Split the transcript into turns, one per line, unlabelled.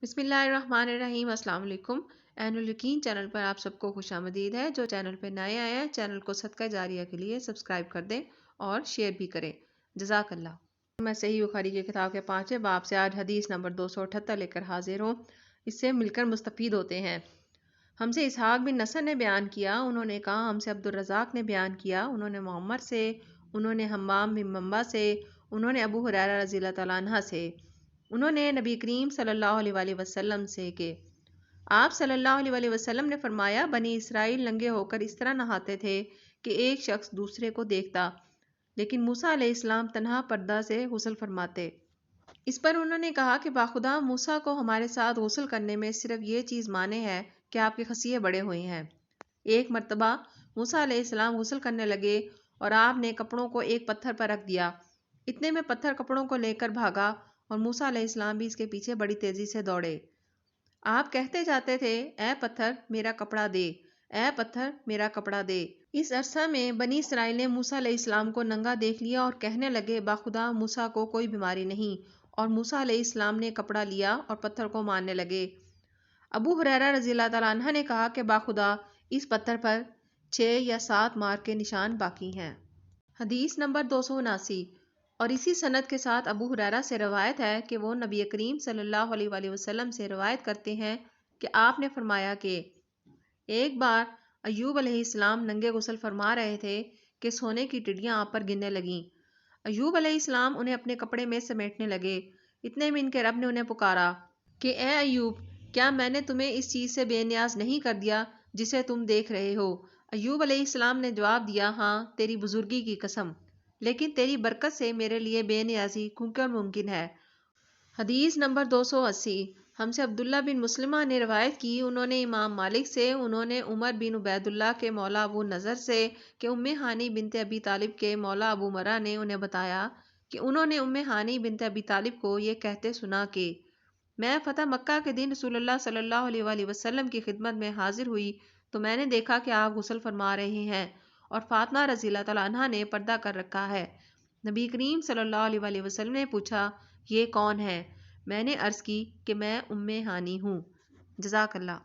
बिस्मिल्लाहिर्रहमानिर्रहीम। अस्सलाम वालेकुम। ऐनुल यकीन चैनल पर आप सबको खुश आमदीद है। जो चैनल पर नए आए हैं चैनल को सदका जारिया के लिए सब्सक्राइब कर दें और शेयर भी करें। जज़ाकल्लाह। मैं सही बुखारी की किताब के 5वें बाब से आज हदीस नंबर 278 लेकर हाजिर हूँ। इससे मिलकर मुस्तफ़ीद होते हैं। हमसे इसहाक बिन नसर ने बयान किया, उन्होंने कहा हमसे अब्दुल रज़ाक ने बयान किया, उन्होंने मोहम्मद से, उन्होंने हम्माम बिन मंबा से, उन्होंने अबू हुरैरा रज़ियल्लाहु तआला अन्हा से, उन्होंने नबी करीम सल्लल्लाहु अलैहि वसल्लम से कि आप सल्लल्लाहु अलैहि वसल्लम ने फरमाया, बनी इसराइल नंगे होकर इस तरह नहाते थे कि एक शख्स दूसरे को देखता, लेकिन मूसा अलैहिस्सलाम तन्हा पर्दा से गुस्ल फरमाते। इस पर उन्होंने कहा कि बाखुदा मूसा को हमारे साथ गुस्ल करने में सिर्फ ये चीज़ माने है कि आपके खसिये बड़े हुए हैं। एक मर्तबा मूसा अलैहिस्सलाम गुस्ल करने लगे और आपने कपड़ों को एक पत्थर पर रख दिया। इतने में पत्थर कपड़ों को लेकर भागा और मूसा अलैहिस्सलाम भी इसके पीछे बड़ी तेजी से दौड़े। आप कहते जाते थे, ए पत्थर मेरा कपड़ा दे, ए पत्थर मेरा कपड़ा दे। इस अरसा में बनी इसराइल ने मूसा अलैहिस्सलाम को नंगा देख लिया और कहने लगे, बाखुदा मूसा को कोई बीमारी नहीं। और मूसा अलैहिस्सलाम ने कपड़ा लिया और पत्थर को मारने लगे। अबू हुरैरा रज़ियल्लाहु तआला अन्हा ने कहा कि बाखुदा इस पत्थर पर 6 या 7 मार के निशान बाकी हैं। हदीस नंबर 279। और इसी सनद के साथ अबू हुरैरा से रवायत है कि वो नबी करीम सल्लल्लाहु अलैहि वसल्लम से रवायत करते हैं कि आपने फरमाया कि एक बार अय्यूब अलैहिस्सलाम नंगे गुस्ल फरमा रहे थे कि सोने की टिड्डियां आप पर गिरने लगीं। अय्यूब अलैहिस्सलाम उन्हें अपने कपड़े में समेटने लगे। इतने में इनके रब ने उन्हें पुकारा कि ए अय्यूब, क्या मैंने तुम्हें इस चीज़ से बेनियाज नहीं कर दिया जिसे तुम देख रहे हो? अय्यूब अलैहिस्सलाम ने जवाब दिया, हाँ तेरी बुजुर्गी की कसम, लेकिन तेरी बरकत से मेरे लिए बेनियाजी मुमकिन मुमकिन है। हदीस नंबर 280। हमसे अब्दुल्ला बिन मुस्लिमा ने रवायत की, उन्होंने इमाम मालिक से, उन्होंने उमर बिन उबैदुल्लाह के मौला अबू नज़र से कि उम्मे हानी बिनते अबी तालिब के मौला अबू मरा ने उन्हें बताया कि उन्होंने उम्मे हानी बिनते अबी तालिब को ये कहते सुना कि मैं फ़तह मक्का के दिन रसूलुल्लाह सल्लल्लाहु अलैहि वसल्लम की खिदमत में हाजिर हुई तो मैंने देखा कि आप गुस्ल फरमा रहे हैं और फातिमा रज़ियल्लाहु तआला अन्हा ने पर्दा कर रखा है। नबी करीम सल्लल्लाहु अलैहि वसल्लम ने पूछा, ये कौन है? मैंने अर्ज़ की कि मैं उम्मे हानी हूँ। जज़ाकल्लाह।